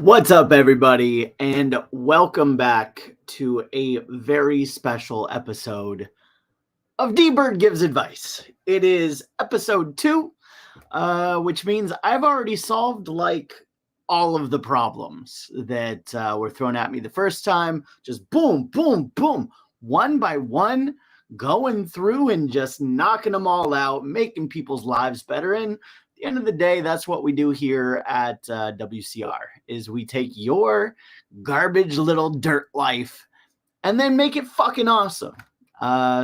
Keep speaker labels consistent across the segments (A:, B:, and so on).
A: What's up, everybody, and welcome back to a very special episode of D-Bird Gives Advice. It is episode 2, which means I've already solved all of the problems that were thrown at me the first time. Just boom, boom, boom, one by one, going through and just knocking them all out, making people's lives better. And at the end of the day, that's what we do here at WCR, is we take your garbage little dirt life and then make it fucking awesome.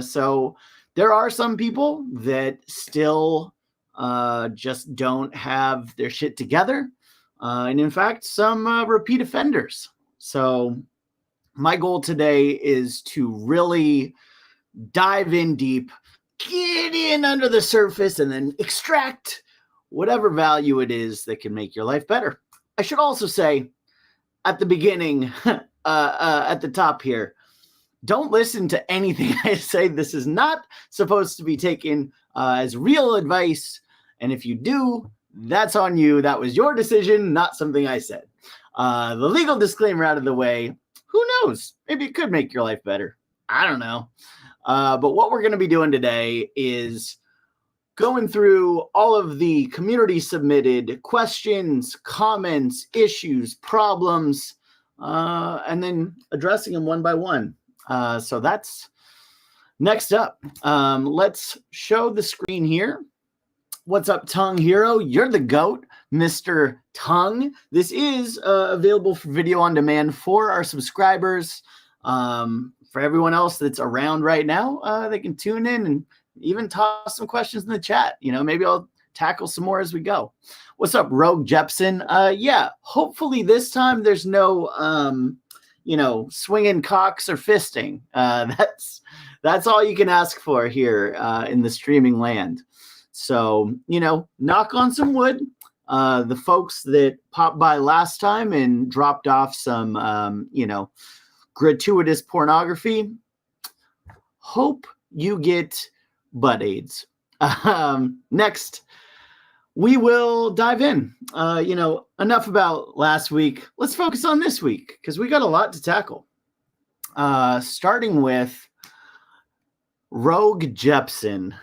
A: So there are some people that still just don't have their shit together. And in fact, some repeat offenders. So my goal today is to really dive in deep, get in under the surface, and then extract whatever value it is that can make your life better. I should also say at the beginning, at the top here, don't listen to anything I say. This is not supposed to be taken as real advice. And if you do, that's on you. That was your decision, not something I said. The legal disclaimer out of the way. Who knows? Maybe it could make your life better. I don't know. But what we're going to be doing today is going through all of the community submitted questions, comments, issues, problems, and then addressing them one by one. So that's next up. Let's show the screen here. What's up, Tongue Hero? You're the GOAT, Mr. Tongue. This is available for video on demand for our subscribers. For everyone else that's around right now, they can tune in and even toss some questions in the chat. You know, maybe I'll tackle some more as we go. What's up, Rogue Jepson? Yeah, hopefully this time there's no, swinging cocks or fisting. That's all you can ask for here in the streaming land. So, knock on some wood. The folks that popped by last time and dropped off some, gratuitous pornography, hope you get butt aids. Next, we will dive in. Enough about last week. Let's focus on this week because we got a lot to tackle. Starting with Rogue Jepson.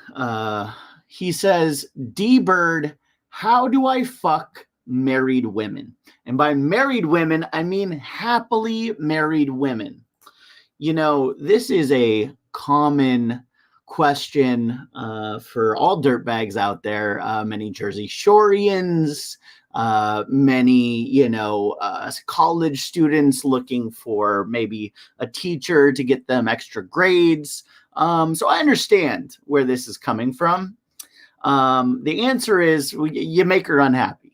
A: He says, D-Bird, how do I fuck married women? And by married women, I mean happily married women. This is a common question for all dirtbags out there. Many Jersey Shoreians, many, college students looking for maybe a teacher to get them extra grades. So I understand where this is coming from. The answer is you make her unhappy.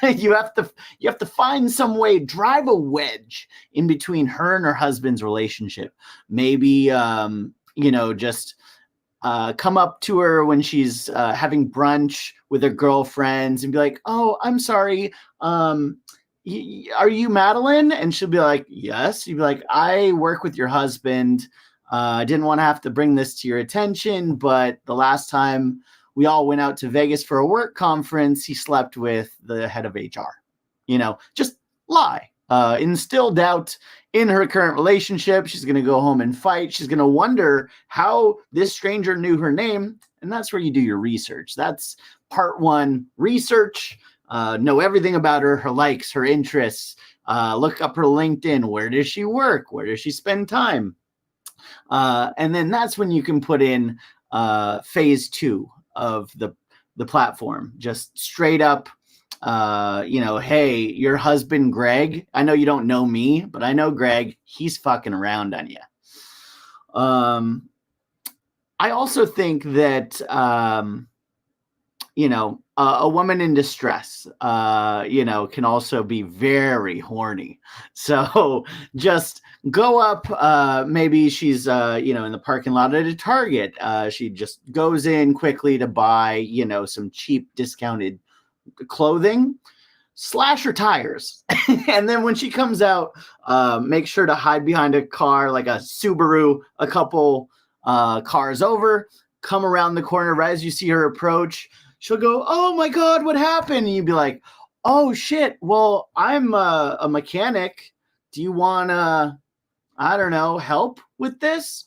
A: You have to find some way, drive a wedge in between her and her husband's relationship. Maybe, just come up to her when she's having brunch with her girlfriends and be like, oh, I'm sorry. Are you Madeline? And she'll be like, yes. You'd be like, I work with your husband. I didn't want to have to bring this to your attention, but the last time we all went out to Vegas for a work conference, he slept with the head of HR. Just lie. Instill doubt in her current relationship. She's going to go home and fight. She's going to wonder how this stranger knew her name. And that's where you do your research. That's part 1, research. Know everything about her, her likes, her interests. Look up her LinkedIn. Where does she work? Where does she spend time? And then that's when you can put in phase 2 of the platform. Just straight up, hey, your husband, Greg, I know you don't know me, but I know Greg, he's fucking around on you. I also think that, a woman in distress, can also be very horny. So just go up. Maybe she's, in the parking lot at a Target. She just goes in quickly to buy, some cheap discounted clothing. Slash her tires. And then when she comes out, make sure to hide behind a car like a Subaru, a couple cars over, come around the corner right as you see her approach. She'll go, oh my God, what happened? And you'd be like, oh shit, well, I'm a mechanic. Do you want to, I don't know, help with this?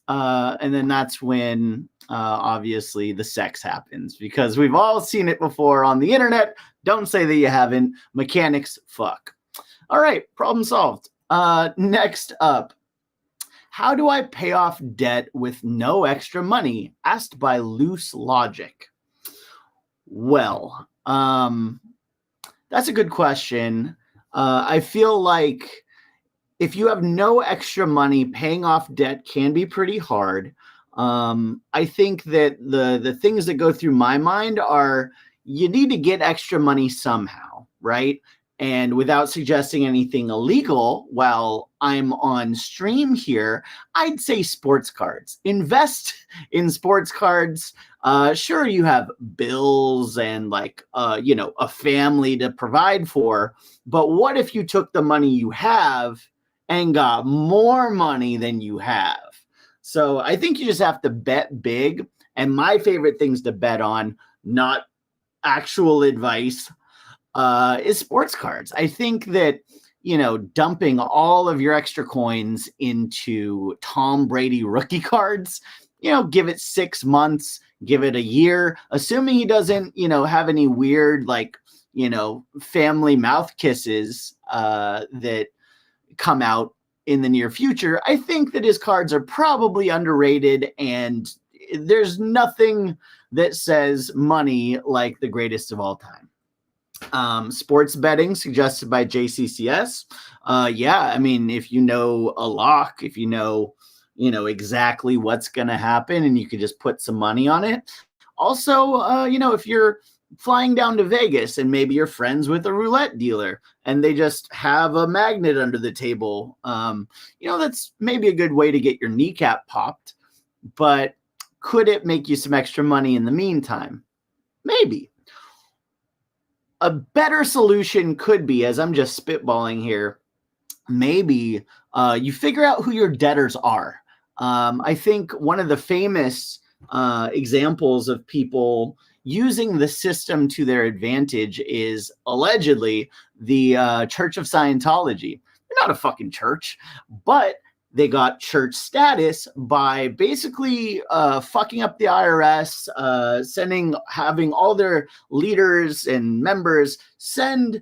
A: And then that's when obviously the sex happens, because we've all seen it before on the internet. Don't say that you haven't. Mechanics fuck. All right, problem solved. Next up, how do I pay off debt with no extra money? Asked by Loose Logic. Well, that's a good question. I feel like if you have no extra money, paying off debt can be pretty hard. I think that the things that go through my mind are you need to get extra money somehow, right? And without suggesting anything illegal while I'm on stream here, I'd say sports cards. Invest in sports cards. Sure, you have bills and like a family to provide for, but what if you took the money you have and got more money than you have? So I think you just have to bet big. And my favorite things to bet on, not actual advice, is sports cards. I think that, dumping all of your extra coins into Tom Brady rookie cards, give it 6 months, give it a year, assuming he doesn't, have any weird, like, family mouth kisses that come out in the near future. I think that his cards are probably underrated, and there's nothing that says money like the greatest of all time. Sports betting suggested by JCCS. Yeah, I mean, if you know a lock, if you know exactly what's going to happen, and you could just put some money on it. Also, if you're flying down to Vegas and maybe you're friends with a roulette dealer and they just have a magnet under the table, that's maybe a good way to get your kneecap popped. But could it make you some extra money in the meantime? Maybe. A better solution could be, as I'm just spitballing here, maybe you figure out who your debtors are. I think one of the famous examples of people using the system to their advantage is allegedly the Church of Scientology. They're not a fucking church, but they got church status by basically fucking up the IRS, having all their leaders and members send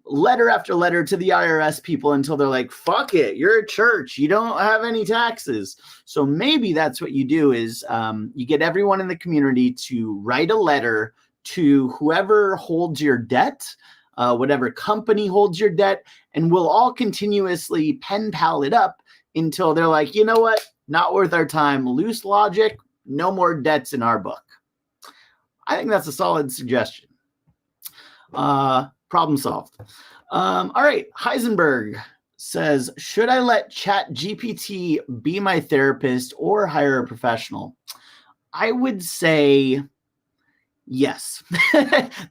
A: letter after letter to the IRS people until they're like, fuck it, you're a church, you don't have any taxes. So maybe that's what you do is you get everyone in the community to write a letter to whoever holds your debt, whatever company holds your debt, and we'll all continuously pen pal it up until they're like, you know what, not worth our time. Loose Logic, no more debts in our book. I think that's a solid suggestion. Problem solved. All right. Heisenberg says, should I let ChatGPT be my therapist or hire a professional? I would say yes.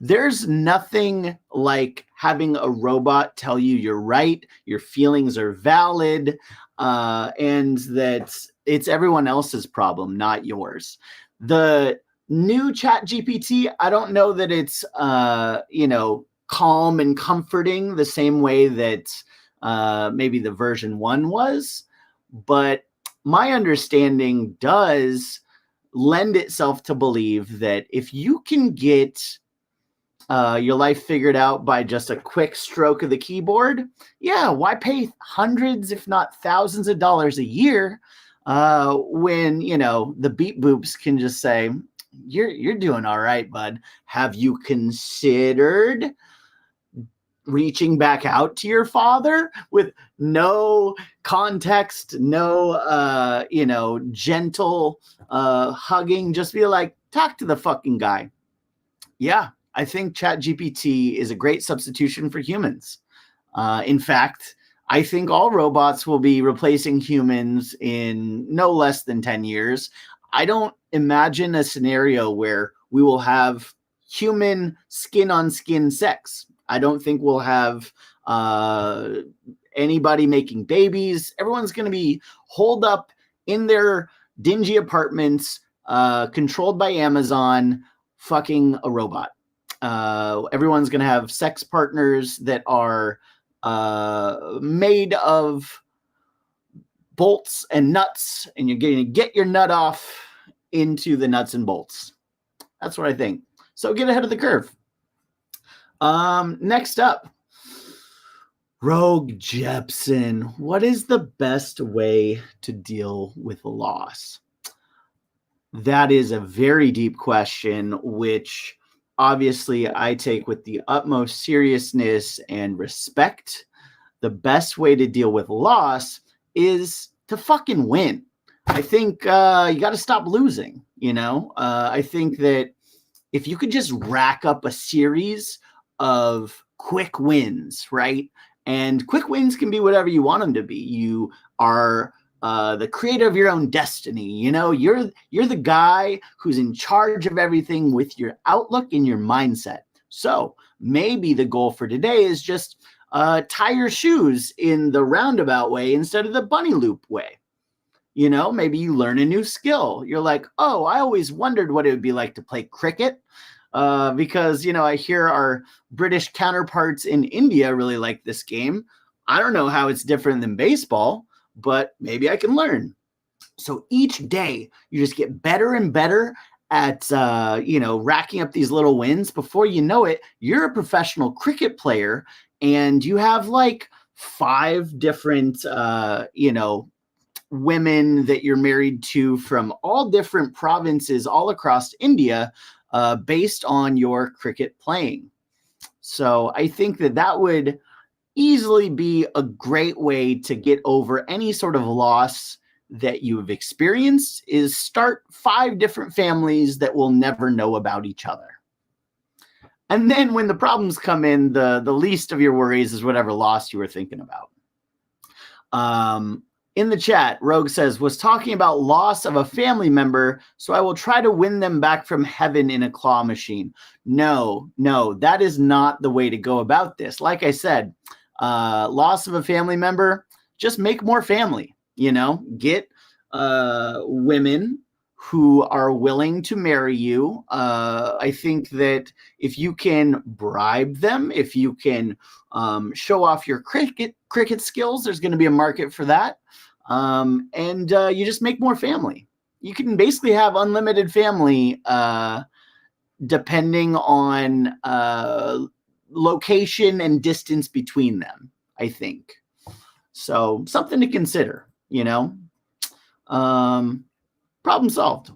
A: There's nothing like having a robot tell you you're right, your feelings are valid, and that it's everyone else's problem, not yours. The new ChatGPT, I don't know that it's, calm and comforting the same way that maybe the version 1 was, but my understanding does lend itself to believe that if you can get your life figured out by just a quick stroke of the keyboard, yeah, why pay hundreds, if not thousands of dollars a year when, the beep boops can just say, you're doing all right, bud. Have you considered reaching back out to your father with no context, no, gentle hugging? Just be like, talk to the fucking guy. Yeah, I think ChatGPT is a great substitution for humans. In fact, I think all robots will be replacing humans in no less than 10 years. I don't imagine a scenario where we will have human skin-on-skin sex. I don't think we'll have anybody making babies. Everyone's going to be holed up in their dingy apartments, controlled by Amazon, fucking a robot. Everyone's going to have sex partners that are made of bolts and nuts, and you're going to get your nut off into the nuts and bolts. That's what I think. So get ahead of the curve. Next up, Rogue Jepson. What is the best way to deal with loss? That is a very deep question, which obviously I take with the utmost seriousness and respect. The best way to deal with loss is to fucking win. I think you got to stop losing, you know? I think that if you could just rack up a series of quick wins, right? And quick wins can be whatever you want them to be. You are the creator of your own destiny. You know, you're the guy who's in charge of everything with your outlook and your mindset. So maybe the goal for today is just tie your shoes in the roundabout way instead of the bunny loop way. You know, maybe you learn a new skill. You're like, oh, I always wondered what it would be like to play cricket. Because, you know, I hear our British counterparts in India really like this game. I don't know how it's different than baseball, but maybe I can learn. So each day you just get better and better at, you know, racking up these little wins. Before you know it, you're a professional cricket player and you have like 5 different, you know, women that you're married to from all different provinces all across India, based on your cricket playing. So I think that would easily be a great way to get over any sort of loss that you've experienced, is start 5 different families that will never know about each other. And then when the problems come in, the least of your worries is whatever loss you were thinking about. In the chat, Rogue says, was talking about loss of a family member, so I will try to win them back from heaven in a claw machine. No, that is not the way to go about this. Like I said, loss of a family member, just make more family, you know, get women who are willing to marry you. I think that if you can bribe them, if you can show off your cricket skills, there's going to be a market for that. And you just make more family. You can basically have unlimited family depending on location and distance between them, I think. So something to consider, you know. Problem solved.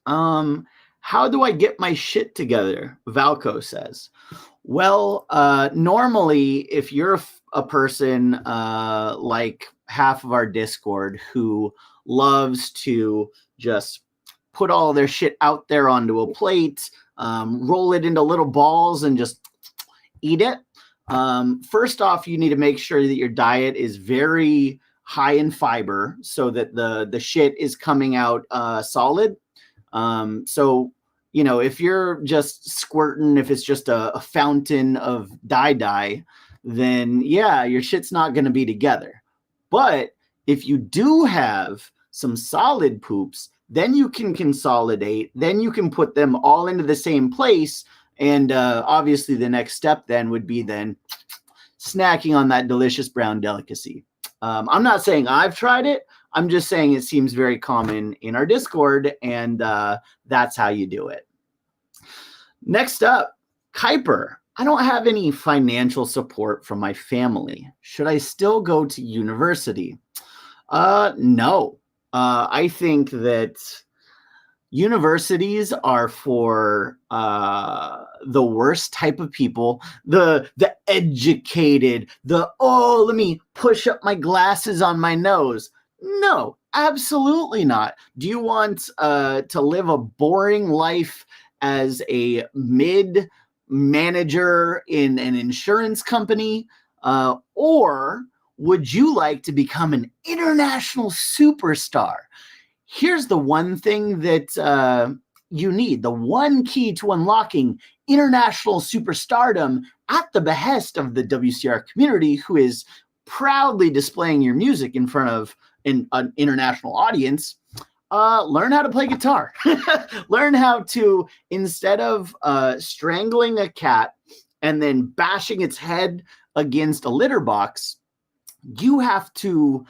A: How do I get my shit together? Valco says. Well, normally, if you're a person like half of our Discord who loves to just put all their shit out there onto a plate, roll it into little balls and just eat it. First off, you need to make sure that your diet is very high in fiber so that the shit is coming out solid. So, you know, if you're just squirting, if it's just a fountain of dye, then yeah, your shit's not going to be together. But if you do have some solid poops, then you can consolidate, then you can put them all into the same place. And obviously the next step then would be then snacking on that delicious brown delicacy. I'm not saying I've tried it. I'm just saying it seems very common in our Discord, and that's how you do it. Next up, Kuiper. I don't have any financial support from my family. Should I still go to university? No. I think that universities are for the worst type of people, the educated, let me push up my glasses on my nose. No, absolutely not. Do you want to live a boring life as a mid-manager in an insurance company? Or would you like to become an international superstar? Here's the one thing that you need, the one key to unlocking international superstardom at the behest of the WCR community, who is proudly displaying your music in front of an international audience. Learn how to play guitar. Learn how to, instead of strangling a cat and then bashing its head against a litter box, you have to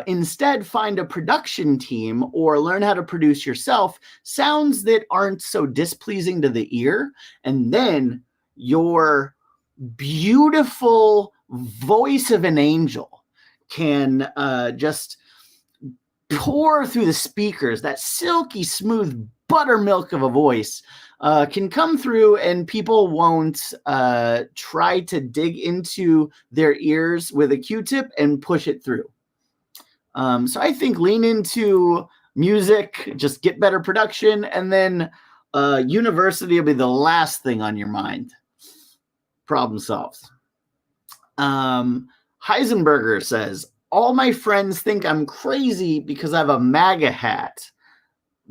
A: instead find a production team or learn how to produce yourself sounds that aren't so displeasing to the ear. And then your beautiful voice of an angel can just pour through the speakers. That silky smooth buttermilk of a voice can come through, and people won't try to dig into their ears with a Q-tip and push it through. So I think lean into music, just get better production, and then university will be the last thing on your mind. Problem solved. Heisenberger says, all my friends think I'm crazy because I have a MAGA hat.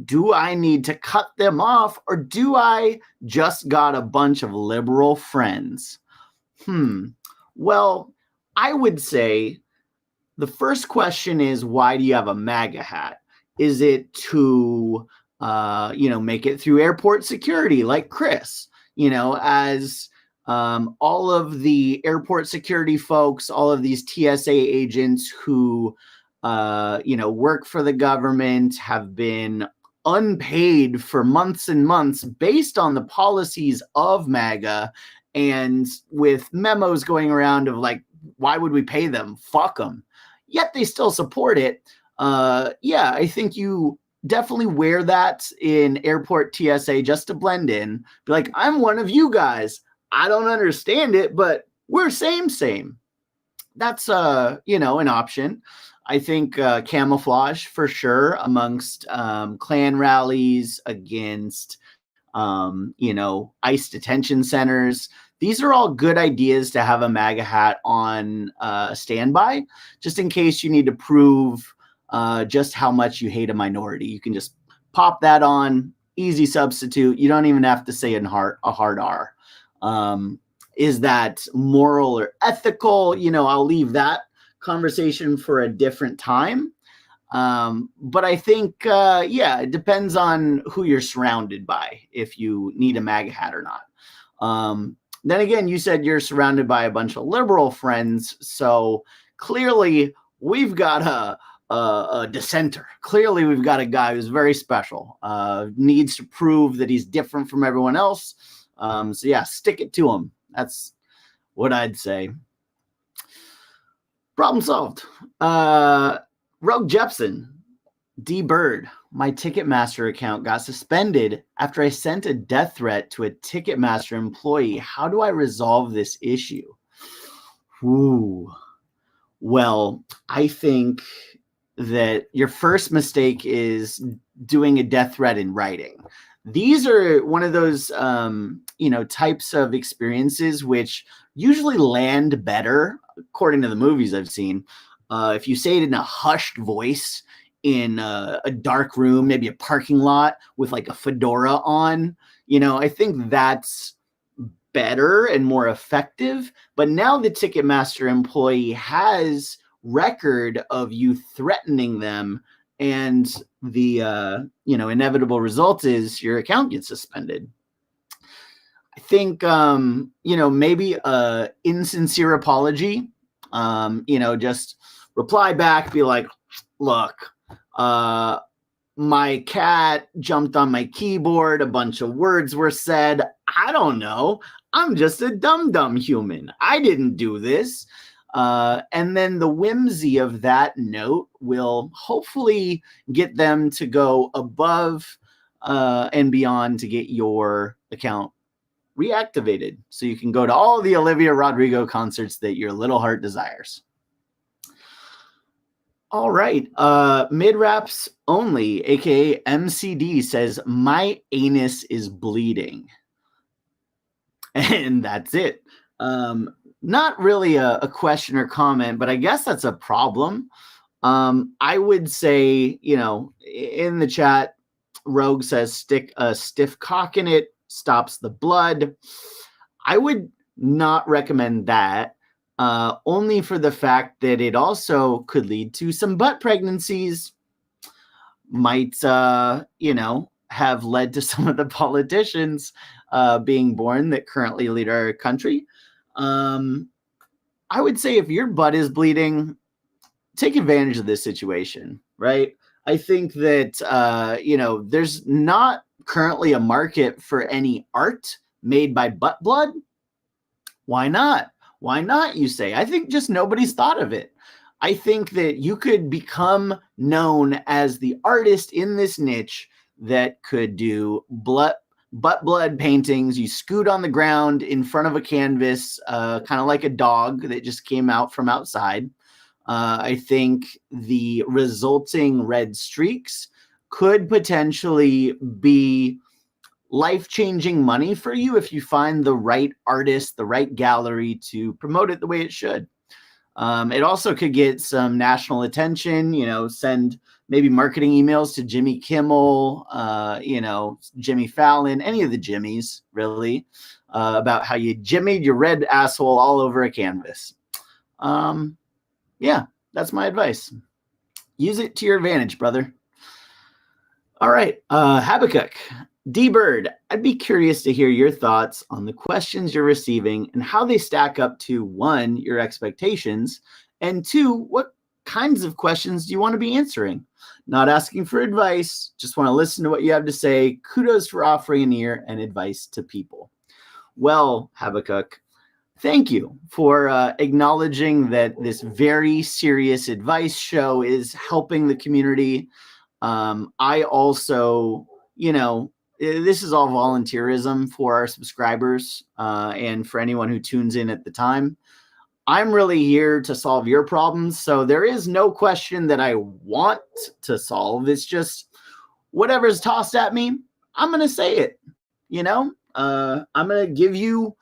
A: Do I need to cut them off, or do I just got a bunch of liberal friends? Well, I would say the first question is, why do you have a MAGA hat? Is it to, make it through airport security like Chris? As all of the airport security folks, all of these TSA agents who, work for the government, have been unpaid for months and months based on the policies of MAGA, and with memos going around of like, why would we pay them? Fuck them. Yet they still support it. I think you definitely wear that in airport TSA just to blend in. Be like, I'm one of you guys. I don't understand it, but we're same. That's, an option. I think camouflage for sure amongst Klan rallies, against, ICE detention centers. These are all good ideas to have a MAGA hat on standby, just in case you need to prove just how much you hate a minority. You can just pop that on, easy substitute. You don't even have to say a hard R. Is that moral or ethical? I'll leave that conversation for a different time. But I think, it depends on who you're surrounded by, if you need a MAGA hat or not. Then again, you said you're surrounded by a bunch of liberal friends. So clearly we've got a dissenter. Clearly we've got a guy who's very special, needs to prove that he's different from everyone else. Stick it to him. That's what I'd say. Problem solved. Rogue Jepson, D Bird, my Ticketmaster account got suspended after I sent a death threat to a Ticketmaster employee. How do I resolve this issue? Well, I think that your first mistake is doing a death threat in writing. These are one of those, types of experiences which usually land better, according to the movies I've seen, if you say it in a hushed voice in a dark room, maybe a parking lot with like a fedora on. I think that's better and more effective. But now the Ticketmaster employee has record of you threatening them, and the inevitable result is your account gets suspended. I think maybe a insincere apology, just reply back, be like, look, my cat jumped on my keyboard, a bunch of words were said, I don't know, I'm just a dumb human, I didn't do this. And then the whimsy of that note will hopefully get them to go above and beyond to get your account reactivated, so you can go to all the Olivia Rodrigo concerts that your little heart desires. All right. Mid-Raps Only, aka MCD, says, my anus is bleeding. And that's it. Not really a question or comment, but I guess that's a problem. I would say, in the chat, Rogue says, stick a stiff cock in it, stops the blood. I would not recommend that, only for the fact that it also could lead to some butt pregnancies. might, have led to some of the politicians being born that currently lead our country. I would say if your butt is bleeding, take advantage of this situation, right? I think that, there's not currently a market for any art made by butt blood. Why not? Why not, you say? I think just nobody's thought of it. I think that you could become known as the artist in this niche that could do butt blood paintings. You scoot on the ground in front of a canvas, kind of like a dog that just came out from outside. I think the resulting red streaks could potentially be life-changing money for you if you find the right artist, the right gallery to promote it the way it should. It also could get some national attention, send maybe marketing emails to Jimmy Kimmel, Jimmy Fallon, any of the Jimmys, really, about how you jimmied your red asshole all over a canvas. Yeah, that's my advice. Use it to your advantage, brother. All right, Habakkuk. D-Bird, I'd be curious to hear your thoughts on the questions you're receiving and how they stack up to, 1, your expectations, and 2, what kinds of questions do you want to be answering? Not asking for advice, just want to listen to what you have to say. Kudos for offering an ear and advice to people. Well, Habakkuk, thank you for acknowledging that this very serious advice show is helping the community. I also, this is all volunteerism for our subscribers and for anyone who tunes in at the time. I'm really here to solve your problems. So there is no question that I want to solve. It's just whatever's tossed at me, I'm going to say it. I'm going to give you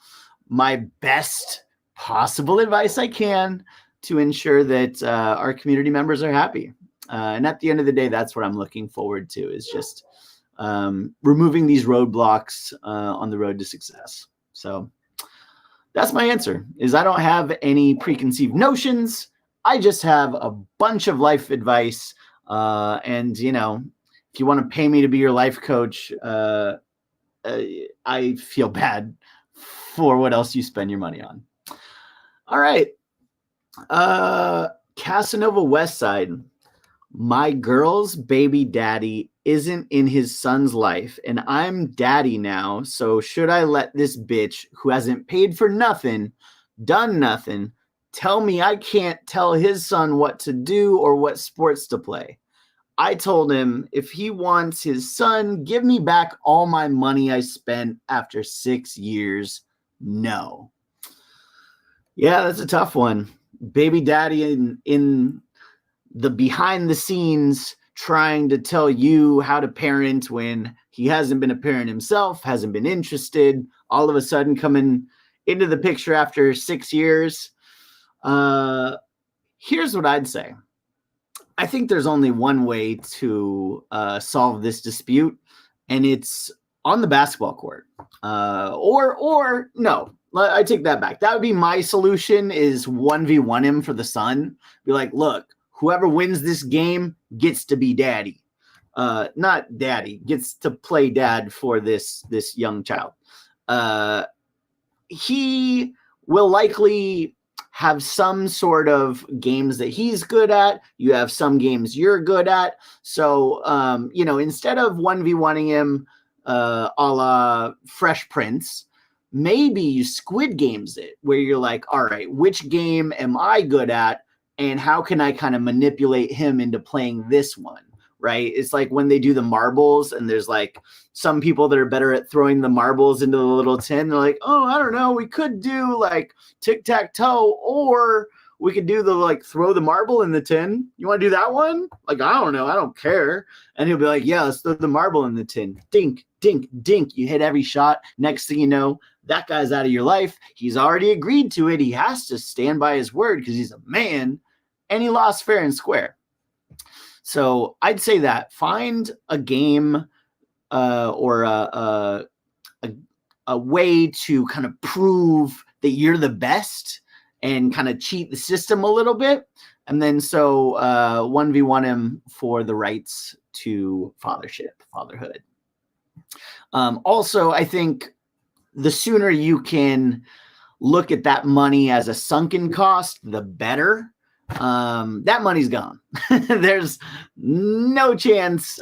A: my best possible advice I can to ensure that our community members are happy. And at the end of the day, that's what I'm looking forward to, is just removing these roadblocks on the road to success. So that's my answer, is I don't have any preconceived notions. I just have a bunch of life advice. And, if you want to pay me to be your life coach, I feel bad for what else you spend your money on. All right. Casanova Westside. My girl's baby daddy isn't in his son's life, and I'm daddy now, so should I let this bitch who hasn't paid for nothing, done nothing, tell me I can't tell his son what to do or what sports to play? I told him if he wants his son, give me back all my money I spent after 6 years. No. Yeah, that's a tough one. Baby daddy in the behind the scenes trying to tell you how to parent when he hasn't been a parent himself, hasn't been interested, all of a sudden coming into the picture after 6 years. Here's what I'd say. I think there's only one way to solve this dispute, and it's on the basketball court. Or no, I take that back. That would be my solution, is 1v1 him for the son. Be like, look, whoever wins this game gets to be daddy. Not daddy, gets to play dad for this young child. He will likely have some sort of games that he's good at. You have some games you're good at. So, instead of 1v1ing him a la Fresh Prince, maybe you Squid Games it, where you're like, all right, which game am I good at? And how can I kind of manipulate him into playing this one, right? It's like when they do the marbles and there's like some people that are better at throwing the marbles into the little tin. They're like, oh, I don't know. We could do like tic-tac-toe, or we could do the like throw the marble in the tin. You want to do that one? Like, I don't know. I don't care. And he'll be like, yeah, let's throw the marble in the tin. Dink, dink, dink. You hit every shot. Next thing you know, that guy's out of your life. He's already agreed to it. He has to stand by his word because he's a man, and he lost fair and square. So I'd say that find a game or a way to kind of prove that you're the best and kind of cheat the system a little bit. And then 1v1 him for the rights to fatherhood. Also, I think the sooner you can look at that money as a sunken cost, the better. That money's gone. There's no chance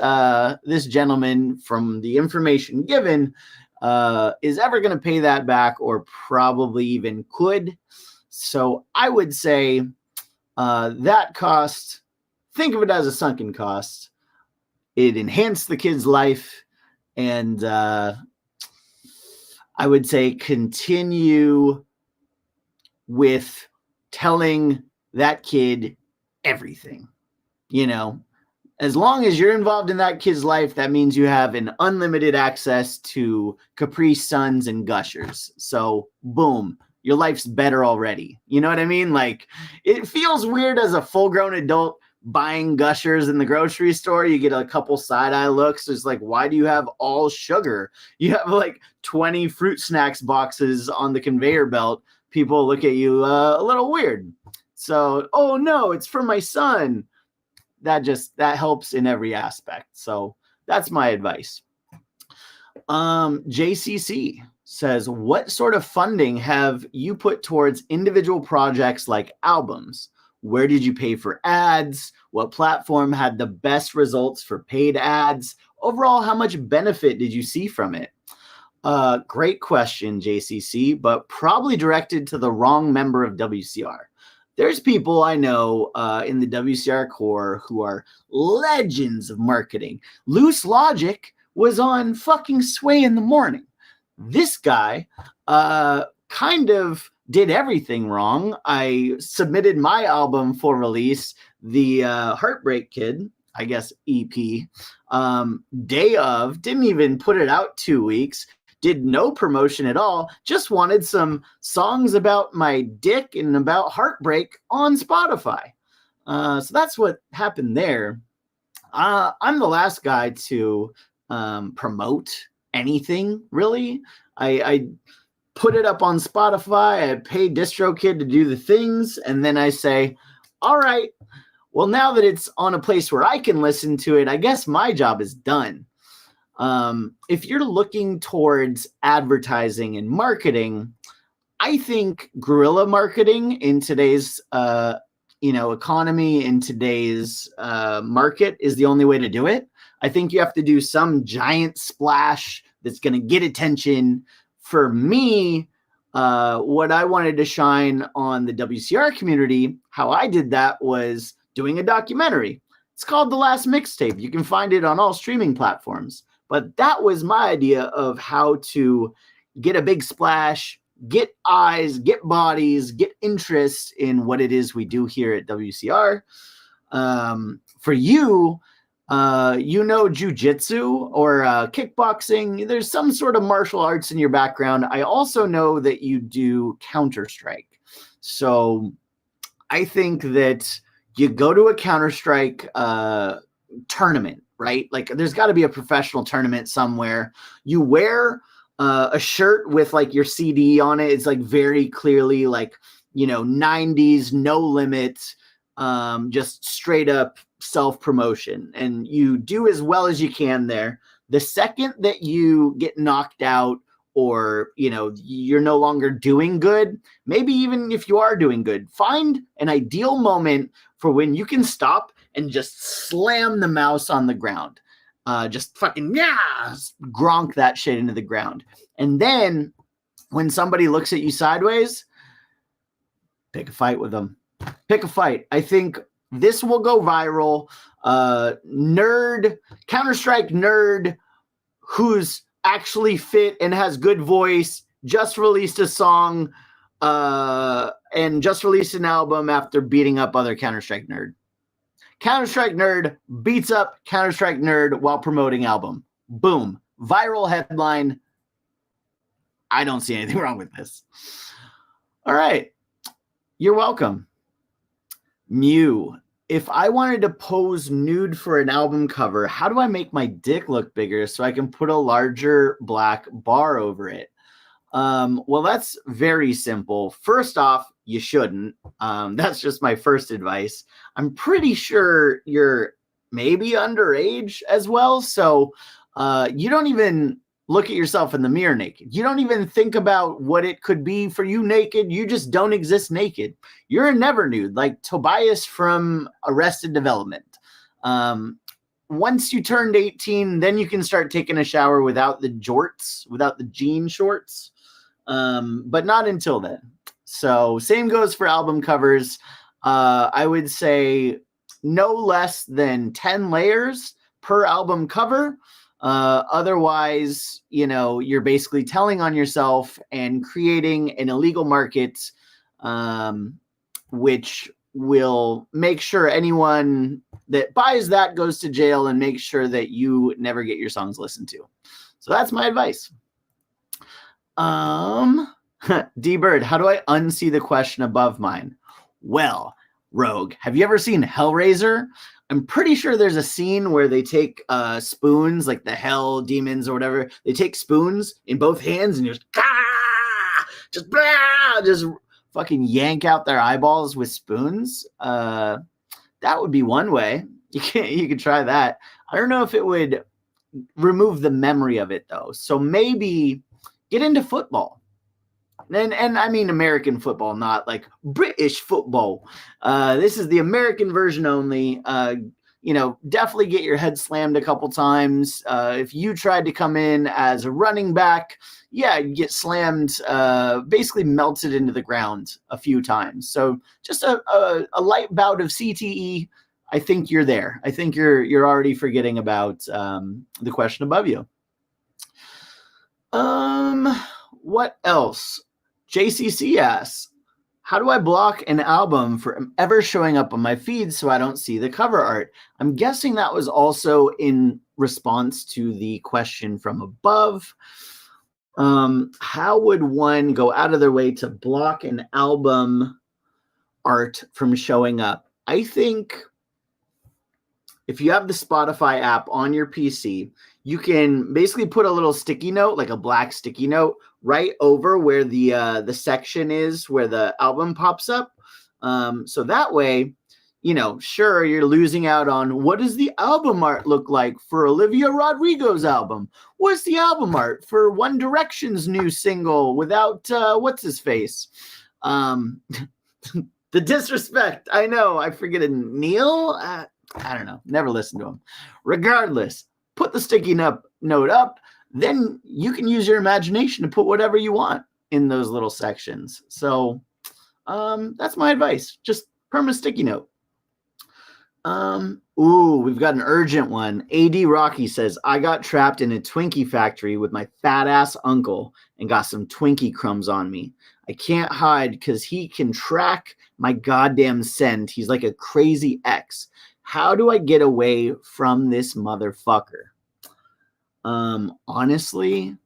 A: this gentleman, from the information given, is ever going to pay that back, or probably even could. So I would say that cost, think of it as a sunken cost. It enhanced the kid's life, and I would say continue with telling that kid everything. As long as you're involved in that kid's life, that means you have an unlimited access to Capri Suns and Gushers. So boom, your life's better already. You know what I mean? Like, it feels weird as a full-grown adult buying Gushers in the grocery store. You get a couple side-eye looks. It's like, why do you have all sugar? You have like 20 fruit snacks boxes on the conveyor belt. People look at you a little weird. So, oh no, it's for my son. That helps in every aspect. So that's my advice. JCC says, what sort of funding have you put towards individual projects like albums? Where did you pay for ads? What platform had the best results for paid ads? Overall, how much benefit did you see from it? Great question, JCC, but probably directed to the wrong member of WCR. There's people I know in the WCR core who are legends of marketing. Loose Logic was on fucking Sway in the Morning. This guy kind of did everything wrong. I submitted my album for release, the Heartbreak Kid, I guess EP, day of, didn't even put it out 2 weeks. Did no promotion at all, just wanted some songs about my dick and about heartbreak on Spotify. So that's what happened there. I'm the last guy to promote anything, really. I put it up on Spotify, I pay DistroKid to do the things, and then I say, all right, well, now that it's on a place where I can listen to it, I guess my job is done. If you're looking towards advertising and marketing, I think guerrilla marketing in today's, economy, in today's market is the only way to do it. I think you have to do some giant splash that's going to get attention. For me, what I wanted to shine on the WCR community, how I did that was doing a documentary. It's called The Last Mixtape. You can find it on all streaming platforms. But that was my idea of how to get a big splash, get eyes, get bodies, get interest in what it is we do here at WCR. For you, jujitsu or kickboxing, there's some sort of martial arts in your background. I also know that you do Counter-Strike. So I think that you go to a Counter-Strike tournament, right? Like, there's got to be a professional tournament somewhere. You wear a shirt with like your CD on it. It's like very clearly like, 90s, no limit, just straight up self-promotion. And you do as well as you can there. The second that you get knocked out, or, you're no longer doing good, maybe even if you are doing good, find an ideal moment for when you can stop and just slam the mouse on the ground. Just fucking, gronk that shit into the ground. And then when somebody looks at you sideways, pick a fight with them. Pick a fight. I think this will go viral. Counter-Strike nerd who's actually fit and has good voice, just released a song and just released an album after beating up other Counter-Strike nerd. Counter-Strike nerd beats up Counter-Strike nerd while promoting album. Boom. Viral headline. I don't see anything wrong with this. All right. You're welcome. Mew. If I wanted to pose nude for an album cover, how do I make my dick look bigger so I can put a larger black bar over it? Well, that's very simple. First off, you shouldn't. That's just my first advice. I'm pretty sure your maybe underage as well. So you don't even look at yourself in the mirror naked. You don't even think about what it could be for you naked. You just don't exist naked. You're a never nude, like Tobias from Arrested Development. Once you turned 18, then you can start taking a shower without the jorts, without the jean shorts, but not until then. So same goes for album covers. I would say no less than 10 layers per album cover. Otherwise, you're basically telling on yourself and creating an illegal market, which will make sure anyone that buys that goes to jail and make sure that you never get your songs listened to. So that's my advice. D Bird, how do I unsee the question above mine? Well, Rogue, have you ever seen Hellraiser? I'm pretty sure there's a scene where they take spoons, like the hell demons or whatever. They take spoons in both hands and just fucking yank out their eyeballs with spoons. That would be one way. You could try that. I don't know if it would remove the memory of it though. So maybe get into football. And I mean American football, not like British football. This is the American version only. Definitely get your head slammed a couple times. If you tried to come in as a running back, you get slammed, basically melted into the ground a few times. So just a light bout of CTE. I think you're there. I think you're already forgetting about the question above you. What else? JCC asks, how do I block an album from ever showing up on my feed so I don't see the cover art? I'm guessing that was also in response to the question from above. How would one go out of their way to block an album art from showing up? I think if you have the Spotify app on your PC, you can basically put a little sticky note, like a black sticky note, right over where the section is where the album pops up. So that way, sure, you're losing out on what does the album art look like for Olivia Rodrigo's album? What's the album art for One Direction's new single without what's his face? The disrespect. I know. I forget it. Neil? I don't know. Never listened to him. Regardless, put the sticky note up. Then you can use your imagination to put whatever you want in those little sections. So that's my advice. Just perma sticky note. We've got an urgent one. AD Rocky says, I got trapped in a Twinkie factory with my fat ass uncle and got some Twinkie crumbs on me. I can't hide because he can track my goddamn scent. He's like a crazy ex. How do I get away from this motherfucker? Honestly,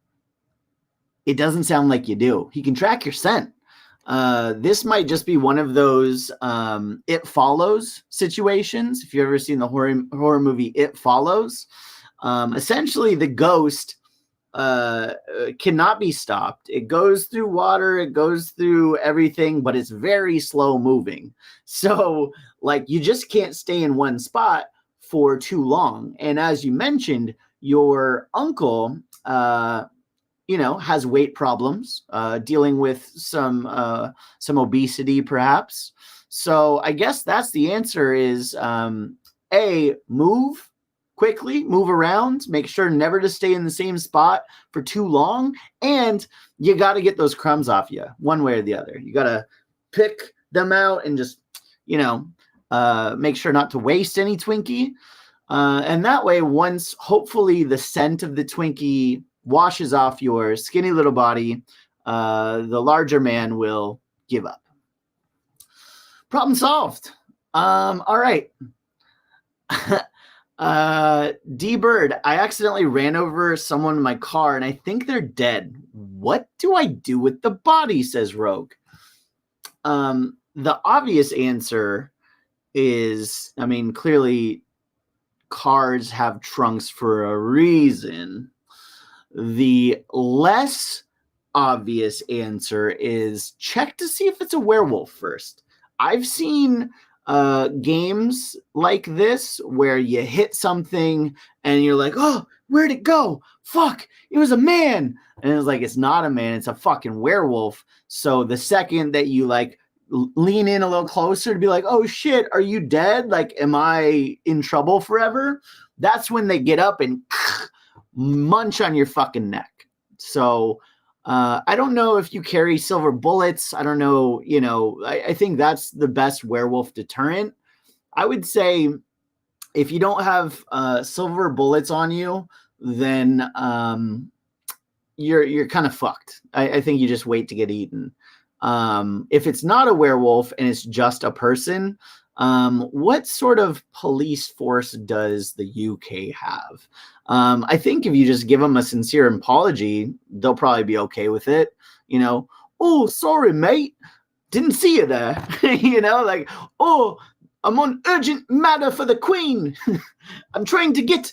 A: it doesn't sound like you do. He can track your scent. This might just be one of those It Follows situations. If you've ever seen the horror movie It Follows, essentially the ghost cannot be stopped. It goes through water, it goes through everything, but it's very slow moving. So like you just can't stay in one spot for too long. And as you mentioned, your uncle has weight problems, dealing with some obesity perhaps. So I guess that's the answer is move quickly, move around, make sure never to stay in the same spot for too long. And you got to get those crumbs off you one way or the other. You got to pick them out and just, make sure not to waste any Twinkie. And that way, once hopefully the scent of the Twinkie washes off your skinny little body, the larger man will give up. Problem solved. All right. D Bird, I accidentally ran over someone in my car and I think they're dead. What do I do with the body? Says Rogue. The obvious answer is, clearly cars have trunks for a reason. The less obvious answer is check to see if it's a werewolf first. I've seen games like this where you hit something and you're like, oh, where'd it go? Fuck, it was a man. And it's like, it's not a man, it's a fucking werewolf. So the second that you like lean in a little closer to be like, oh shit, are you dead? Like, am I in trouble forever? That's when they get up and munch on your fucking neck. So I don't know if you carry silver bullets. I don't know, I think that's the best werewolf deterrent. I would say if you don't have silver bullets on you, then you're kind of fucked. I think you just wait to get eaten. If it's not a werewolf and it's just a person, what sort of police force does the UK have? I think if you just give them a sincere apology, they'll probably be okay with it. Oh, sorry, mate. Didn't see you there. Like, oh, I'm on urgent matter for the Queen. I'm trying to get,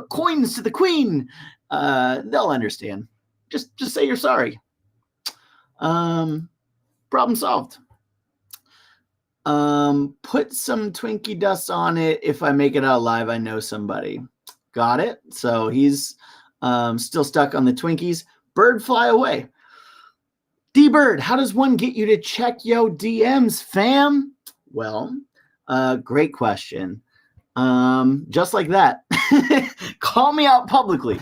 A: coins to the Queen. They'll understand. Just say you're sorry. Problem solved. Put some Twinkie dust on it. If I make it out alive, I know somebody. Got it. So he's still stuck on the Twinkies. Bird, fly away. D-Bird, how does one get you to check yo DMs, fam? Well, great question. Just like that. Call me out publicly.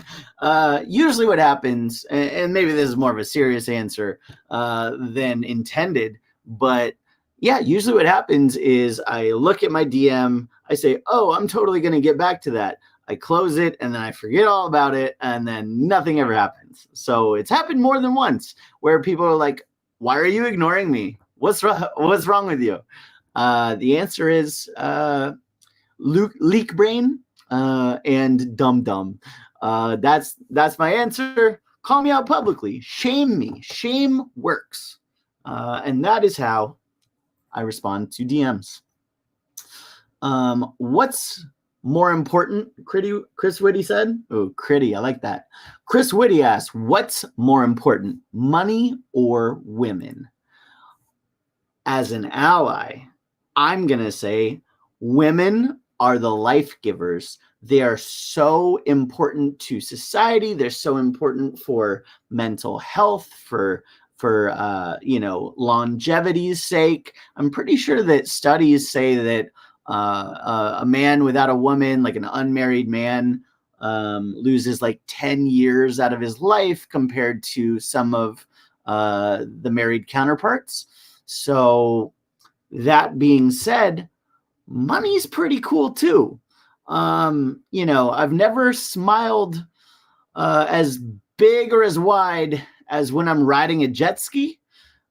A: Usually what happens, and maybe this is more of a serious answer than intended, but yeah, usually what happens is I look at my DM, I say, oh, I'm totally going to get back to that. I close it and then I forget all about it and then nothing ever happens. So it's happened more than once where people are like, why are you ignoring me? What's wrong with you? The answer is leak brain and dumb. That's my answer. Call me out publicly. Shame me. Shame works. And that is how I respond to DMs. What's more important? Chris Whitty said. Oh, Critty, I like that. Chris Whitty asked, what's more important, money or women? As an ally, I'm going to say women are the life givers. They are so important to society. They're so important for mental health, for longevity's sake. I'm pretty sure that studies say that a man without a woman, like an unmarried man, loses like 10 years out of his life compared to some of the married counterparts. So that being said, money's pretty cool too. I've never smiled as big or as wide as when I'm riding a jet ski,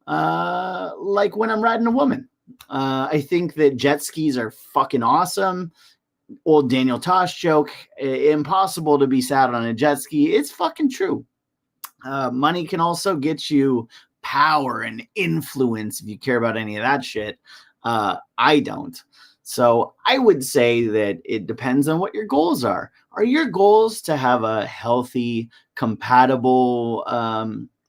A: like when I'm riding a woman. I think that jet skis are fucking awesome. Old Daniel Tosh joke, impossible to be sad on a jet ski. It's fucking true. Money can also get you power and influence if you care about any of that shit. I don't. So I would say that it depends on what your goals are. Are your goals to have a healthy, compatible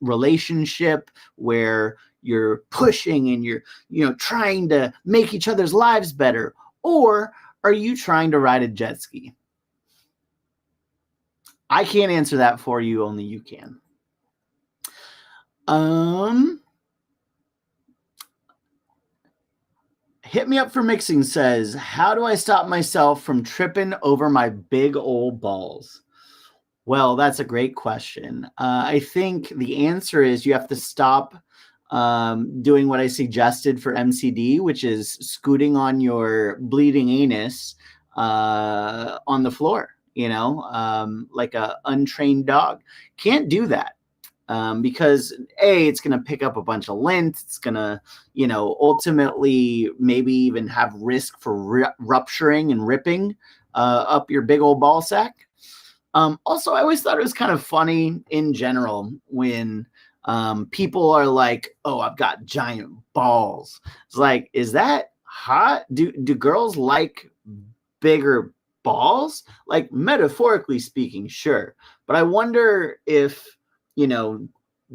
A: relationship where you're pushing and you're trying to make each other's lives better? Or are you trying to ride a jet ski? I can't answer that for you. Only you can. Hit Me Up for Mixing says, how do I stop myself from tripping over my big old balls? Well, that's a great question. I think the answer is you have to stop doing what I suggested for MCD, which is scooting on your bleeding anus on the floor, like a untrained dog. Can't do that. Because it's going to pick up a bunch of lint. It's going to, ultimately maybe even have risk for rupturing and ripping up your big old ball sack. Also, I always thought it was kind of funny in general when people are like, oh, I've got giant balls. It's like, is that hot? Do girls like bigger balls? Like, metaphorically speaking, sure. But I wonder if,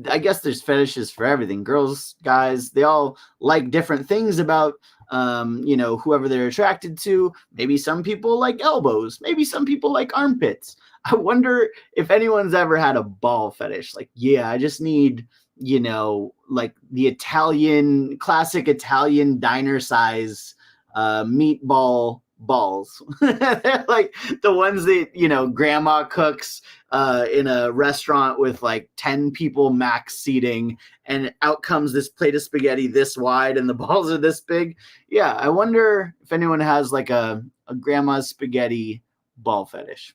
A: I guess there's fetishes for everything. Girls, guys, they all like different things about whoever they're attracted to. Maybe some people like elbows. Maybe some people like armpits. I wonder if anyone's ever had a ball fetish. Like, yeah, I just need, like the classic Italian diner size meatball balls. They're like the ones that, grandma cooks in a restaurant with like 10 people max seating, and out comes this plate of spaghetti this wide and the balls are this big. Yeah, I wonder if anyone has like a grandma's spaghetti ball fetish.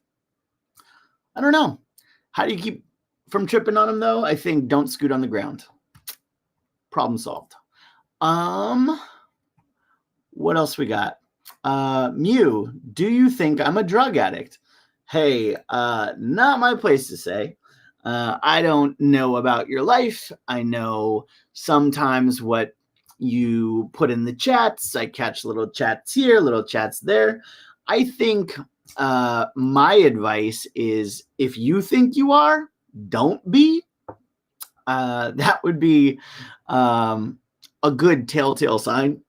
A: I don't know. How do you keep from tripping on them though? I think don't scoot on the ground. Problem solved. What else we got? Mew, do you think I'm a drug addict? Hey, not my place to say. I don't know about your life. I know sometimes what you put in the chats. I catch little chats here, little chats there. I think my advice is if you think you are, don't be. That would be a good telltale sign.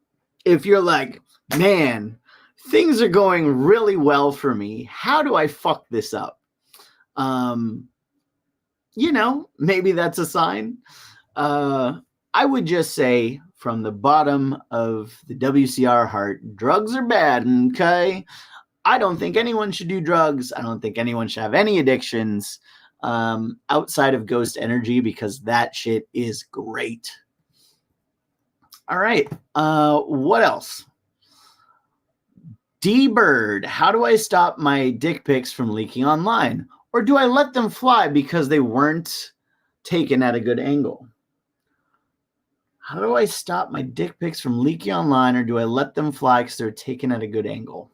A: If you're like, man, things are going really well for me. How do I fuck this up? Maybe that's a sign. I would just say from the bottom of the WCR heart, drugs are bad, okay? I don't think anyone should do drugs. I don't think anyone should have any addictions outside of ghost energy, because that shit is great. All right. What else? D-Bird, how do I stop my dick pics from leaking online? Or do I let them fly because they weren't taken at a good angle? How do I stop my dick pics from leaking online, or do I let them fly because they're taken at a good angle?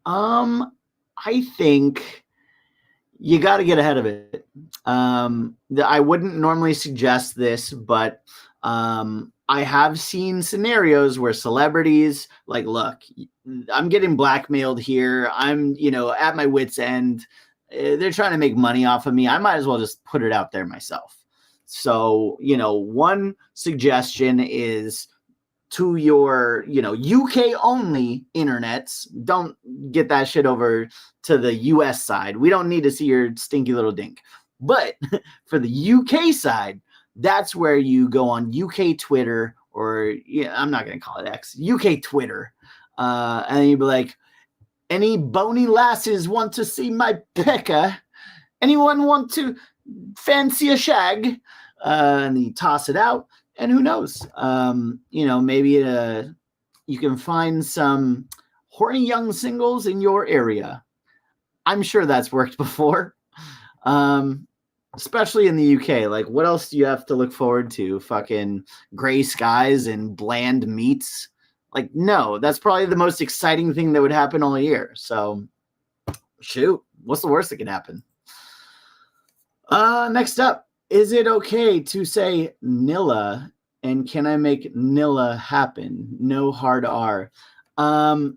A: I think you got to get ahead of it. I wouldn't normally suggest this, but I have seen scenarios where celebrities like, look, I'm getting blackmailed here. I'm, at my wit's end. They're trying to make money off of me. I might as well just put it out there myself. So, one suggestion is to your, UK only internets. Don't get that shit over to the US side. We don't need to see your stinky little dink. But for the UK side, that's where you go on UK Twitter, or I'm not going to call it X, UK Twitter. And you'd be like, any bony lasses want to see my pecker? Anyone want to fancy a shag? And you toss it out. And who knows? Maybe you can find some horny young singles in your area. I'm sure that's worked before. Especially in the UK. Like, what else do you have to look forward to? Fucking gray skies and bland meats? Like, no, that's probably the most exciting thing that would happen all year. So, shoot, what's the worst that could happen? Next up, is it okay to say Nilla, and can I make Nilla happen? No hard R. I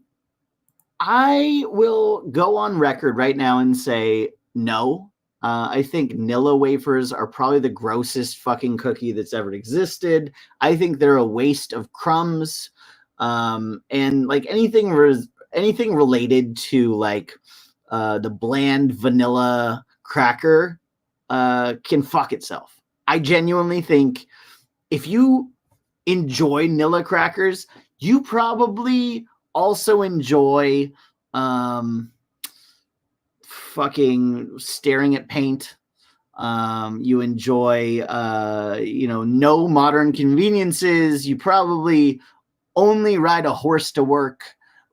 A: will go on record right now and say no. I think Nilla wafers are probably the grossest fucking cookie that's ever existed. I think they're a waste of crumbs. And like anything related to like the bland vanilla cracker can fuck itself. I genuinely think if you enjoy Nilla crackers, you probably also enjoy fucking staring at paint. You enjoy, no modern conveniences. You probably only ride a horse to work.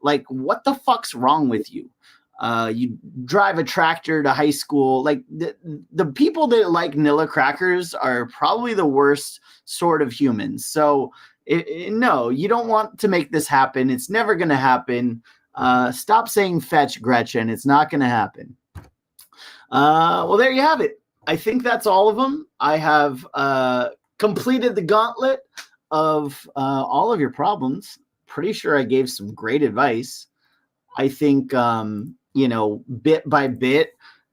A: Like, what the fuck's wrong with you? You drive a tractor to high school. Like, the people that like Nilla crackers are probably the worst sort of humans. So, no, you don't want to make this happen. It's never going to happen. Stop saying fetch, Gretchen. It's not going to happen. Well, there you have it. I think that's all of them. I have completed the gauntlet of all of your problems. Pretty sure I gave some great advice. I think, bit by bit,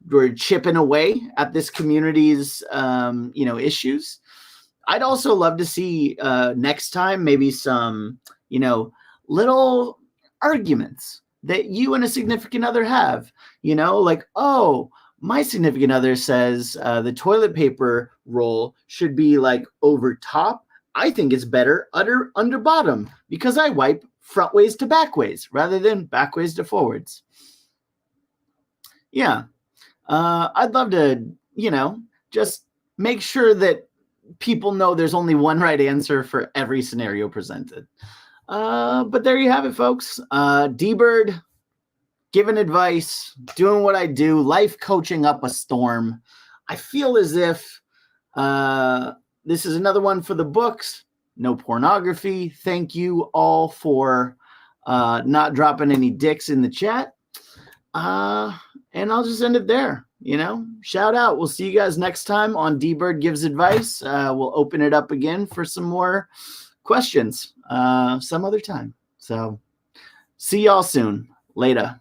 A: we're chipping away at this community's issues. I'd also love to see next time maybe some little arguments that you and a significant other have. Like, oh, my significant other says the toilet paper roll should be like over top. I think it's better under bottom because I wipe front ways to back ways rather than back ways to forwards. Yeah. I'd love to, just make sure that people know there's only one right answer for every scenario presented. But there you have it, folks. D-Bird, giving advice, doing what I do, life coaching up a storm. I feel as if this is another one for the books. No pornography. Thank you all for not dropping any dicks in the chat. And I'll just end it there. Shout out. We'll see you guys next time on D-Bird Gives Advice. We'll open it up again for some more questions some other time. So see y'all soon. Later.